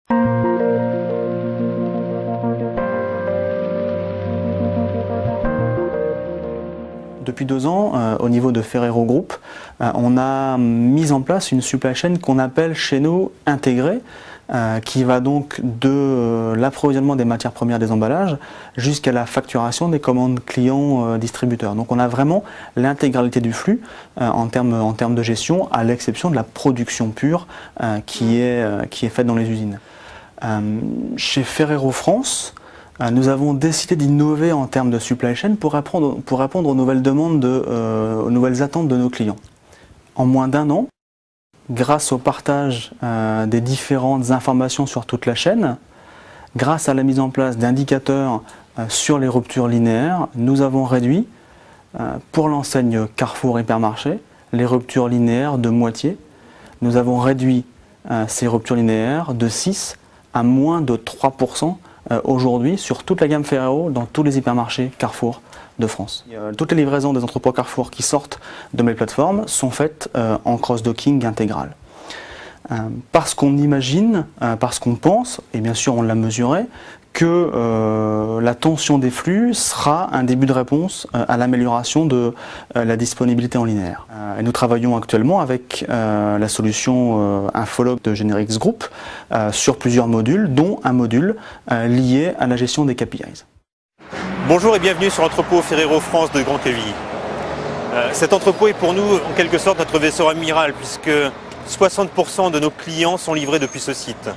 Depuis 2 ans, au niveau de Ferrero Group, on a mis en place une supply chain qu'on appelle chez nous intégrée, qui va donc de l'approvisionnement des matières premières des emballages jusqu'à la facturation des commandes clients distributeurs. Donc on a vraiment l'intégralité du flux en termes de gestion, à l'exception de la production pure qui est faite dans les usines. Chez Ferrero France, nous avons décidé d'innover en termes de supply chain pour répondre aux nouvelles demandes, aux nouvelles attentes de nos clients. En moins d'1 an, grâce au partage des différentes informations sur toute la chaîne, grâce à la mise en place d'indicateurs sur les ruptures linéaires, nous avons réduit, pour l'enseigne Carrefour Hypermarché, les ruptures linéaires de moitié. Nous avons réduit ces ruptures linéaires de 6 à moins de 3% aujourd'hui sur toute la gamme Ferrero dans tous les hypermarchés Carrefour de France. Toutes les livraisons des entrepôts Carrefour qui sortent de mes plateformes sont faites en cross-docking intégral. Parce qu'on imagine, parce qu'on pense, et bien sûr on l'a mesuré, que la tension des flux sera un début de réponse à l'amélioration de la disponibilité en linéaire. Et nous travaillons actuellement avec la solution Infolog de Generix Group sur plusieurs modules, dont un module lié à la gestion des KPIs. Bonjour et bienvenue sur l'entrepôt Ferrero France de Grand-Quevilly. Cet entrepôt est pour nous en quelque sorte notre vaisseau amiral puisque 60% de nos clients sont livrés depuis ce site.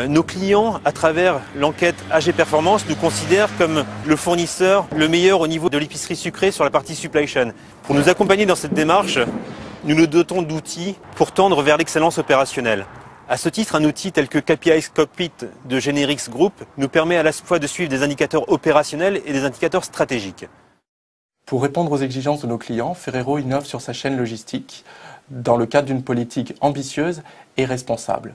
Nos clients, à travers l'enquête AG Performance, nous considèrent comme le fournisseur le meilleur au niveau de l'épicerie sucrée sur la partie supply chain. Pour nous accompagner dans cette démarche, nous nous dotons d'outils pour tendre vers l'excellence opérationnelle. À ce titre, un outil tel que KPIs Cockpit de Generix Group nous permet à la fois de suivre des indicateurs opérationnels et des indicateurs stratégiques. Pour répondre aux exigences de nos clients, Ferrero innove sur sa chaîne logistique dans le cadre d'une politique ambitieuse et responsable.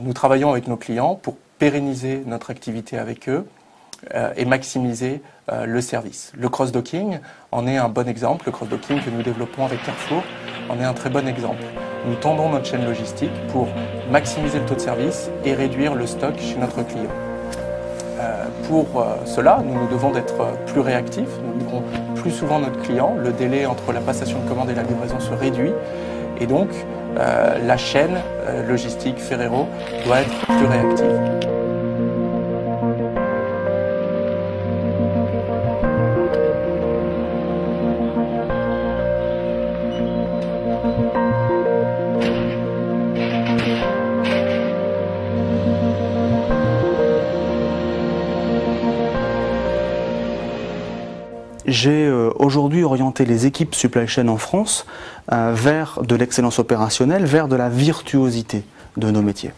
Nous travaillons avec nos clients pour pérenniser notre activité avec eux et maximiser le service. Le cross-docking en est un bon exemple. Le cross-docking que nous développons avec Carrefour en est un très bon exemple. Nous tendons notre chaîne logistique pour maximiser le taux de service et réduire le stock chez notre client. Pour cela, nous devons d'être plus réactifs, nous livrons plus souvent notre client, le délai entre la passation de commande et la livraison se réduit et donc la chaîne logistique Ferrero doit être plus réactive. J'ai aujourd'hui orienté les équipes supply chain en France vers de l'excellence opérationnelle, vers de la virtuosité de nos métiers.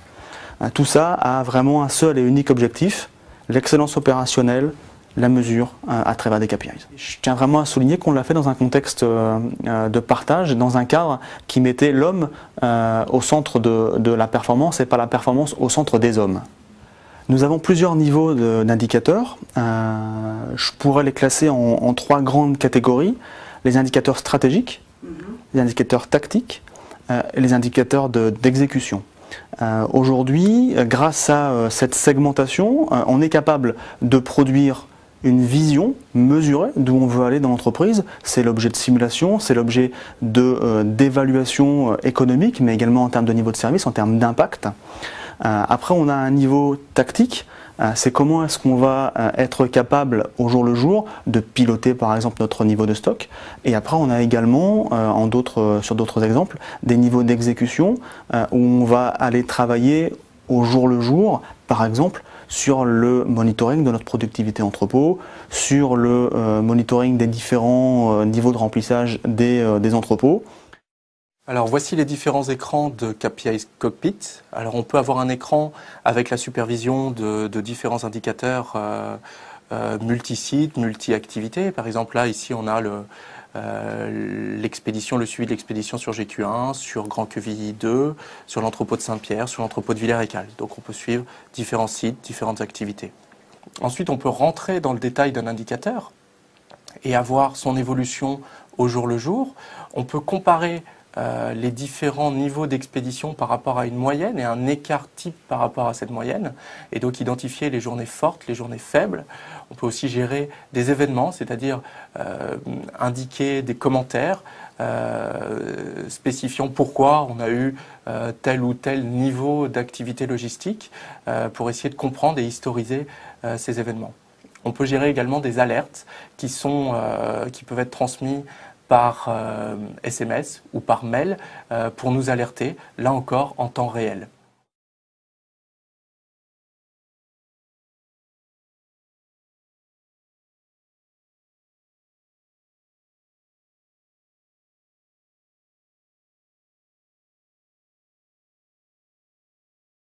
Tout ça a vraiment un seul et unique objectif, l'excellence opérationnelle, la mesure à travers des KPIs. Je tiens vraiment à souligner qu'on l'a fait dans un contexte de partage, dans un cadre qui mettait l'homme au centre de la performance et pas la performance au centre des hommes. Nous avons plusieurs niveaux d'indicateurs. Je pourrais les classer en 3 grandes catégories. Les indicateurs stratégiques, les indicateurs tactiques et les indicateurs d'exécution. Aujourd'hui, grâce à cette segmentation, on est capable de produire une vision mesurée d'où on veut aller dans l'entreprise. C'est l'objet de simulation, c'est l'objet d'évaluation économique, mais également en termes de niveau de service, en termes d'impact. Après, on a un niveau tactique, c'est comment est-ce qu'on va être capable au jour le jour de piloter par exemple notre niveau de stock. Et après, on a également, sur d'autres exemples, des niveaux d'exécution où on va aller travailler au jour le jour, par exemple, sur le monitoring de notre productivité entrepôt, sur le monitoring des différents niveaux de remplissage des entrepôts. Alors voici les différents écrans de KPIs Cockpit. Alors on peut avoir un écran avec la supervision de différents indicateurs multi-sites, multi-activités. Par exemple là, ici on a l'expédition, le suivi de l'expédition sur GQ1, sur Grand-Quevilly 2, sur l'entrepôt de Saint-Pierre, sur l'entrepôt de Villers-Écal. Donc on peut suivre différents sites, différentes activités. Ensuite on peut rentrer dans le détail d'un indicateur et avoir son évolution au jour le jour. On peut comparer les différents niveaux d'expédition par rapport à une moyenne et un écart type par rapport à cette moyenne, et donc identifier les journées fortes, les journées faibles. On peut aussi gérer des événements, c'est-à-dire indiquer des commentaires spécifiant pourquoi on a eu tel ou tel niveau d'activité logistique pour essayer de comprendre et historiser ces événements. On peut gérer également des alertes qui peuvent être transmises par SMS ou par mail pour nous alerter, là encore, en temps réel.